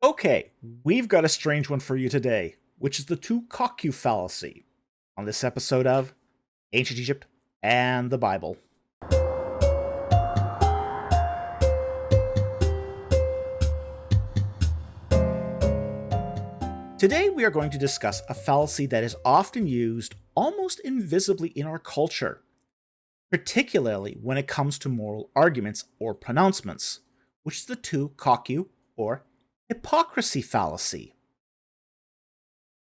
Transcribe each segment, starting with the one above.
Okay, we've got a strange one for you today, which is the Quoque Fallacy, on this episode of Ancient Egypt and the Bible. Today we are going to discuss a fallacy that is often used almost invisibly in our culture, particularly when it comes to moral arguments or pronouncements, which is the quoque or hypocrisy fallacy.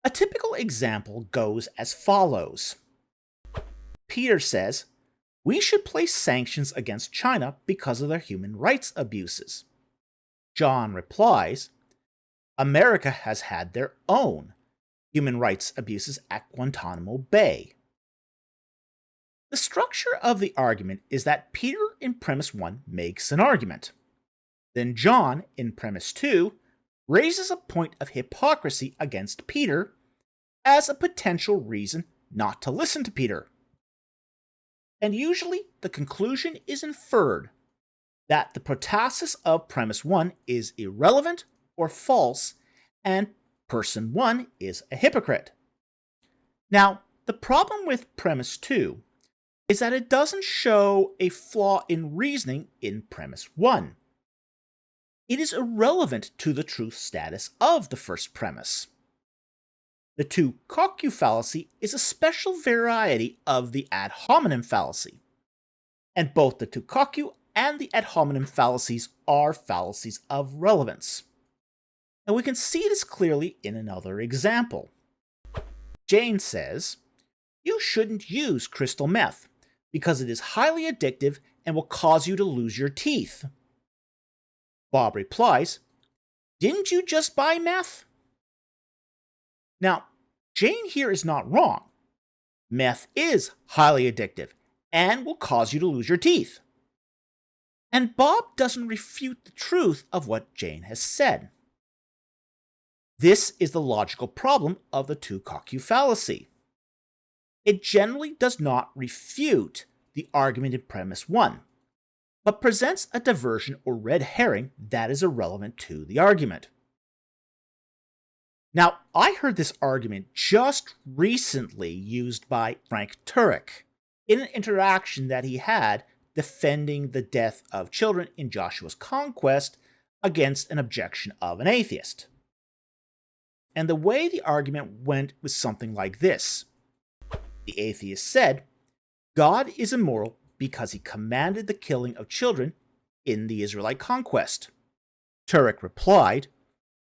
A typical example goes as follows. Peter says, "We should place sanctions against China because of their human rights abuses." John replies, "America has had their own human rights abuses at Guantanamo Bay." The structure of the argument is that Peter in premise 1 makes an argument. Then John in premise 2 raises a point of hypocrisy against Peter as a potential reason not to listen to Peter. And usually the conclusion is inferred that the protasis of premise 1 is irrelevant or false, and person 1 is a hypocrite. Now, the problem with premise 2 is that it doesn't show a flaw in reasoning in premise 1. It is irrelevant to the truth status of the first premise. The quoque fallacy is a special variety of the ad hominem fallacy, and both the quoque and the ad hominem fallacies are fallacies of relevance. And we can see this clearly in another example. Jane says, "You shouldn't use crystal meth because it is highly addictive and will cause you to lose your teeth." Bob replies, "Didn't you just buy meth?" Now, Jane here is not wrong. Meth is highly addictive and will cause you to lose your teeth. And Bob doesn't refute the truth of what Jane has said. This is the logical problem of the quoque fallacy. It generally does not refute the argument in premise 1, but presents a diversion or red herring that is irrelevant to the argument. Now, I heard this argument just recently used by Frank Turk in an interaction that he had defending the death of children in Joshua's conquest against an objection of an atheist. And the way the argument went was something like this. The atheist said, "God is immoral because he commanded the killing of children in the Israelite conquest." Turek replied,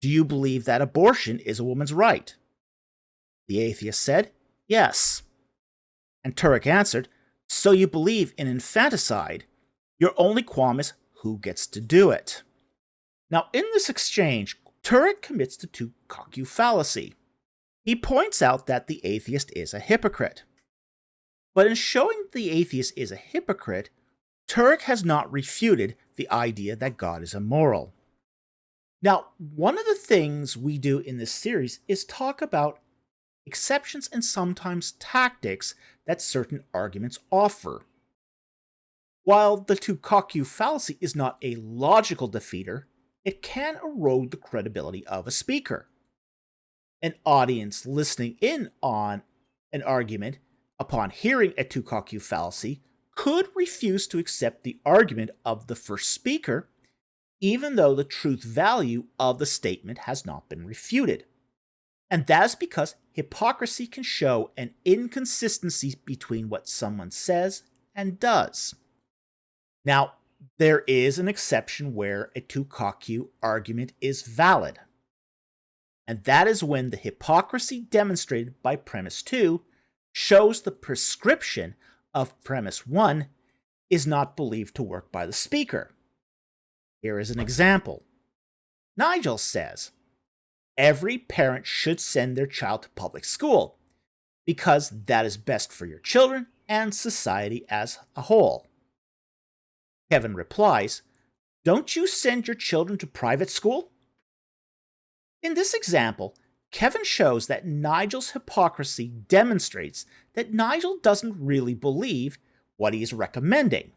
"Do you believe that abortion is a woman's right?" The atheist said, "Yes." And Turek answered, "So you believe in infanticide? Your only qualm is who gets to do it." Now, in this exchange, Turek commits the quoque fallacy. He points out that the atheist is a hypocrite. But in showing the atheist is a hypocrite, Turek has not refuted the idea that God is immoral. Now, one of the things we do in this series is talk about exceptions and sometimes tactics that certain arguments offer. While the quoque fallacy is not a logical defeater, it can erode the credibility of a speaker. An audience listening in on an argument upon hearing a quoque fallacy could refuse to accept the argument of the first speaker, even though the truth value of the statement has not been refuted. And that is because hypocrisy can show an inconsistency between what someone says and does. Now, there is an exception where a quoque argument is valid. And that is when the hypocrisy demonstrated by premise 2 shows the prescription of premise 1 is not believed to work by the speaker. Here is an example. Nigel says, "Every parent should send their child to public school because that is best for your children and society as a whole." Kevin replies, "Don't you send your children to private school?" In this example, Kevin shows that Nigel's hypocrisy demonstrates that Nigel doesn't really believe what he is recommending.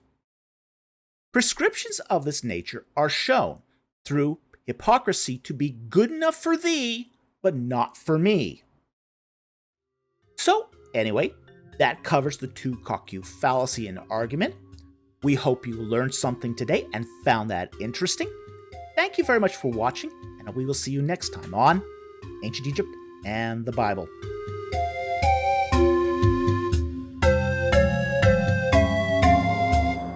Prescriptions of this nature are shown through hypocrisy to be good enough for thee, but not for me. So, anyway, that covers the two Quoque fallacy and argument. We hope you learned something today and found that interesting. Thank you very much for watching, and we will see you next time on Ancient Egypt and the Bible.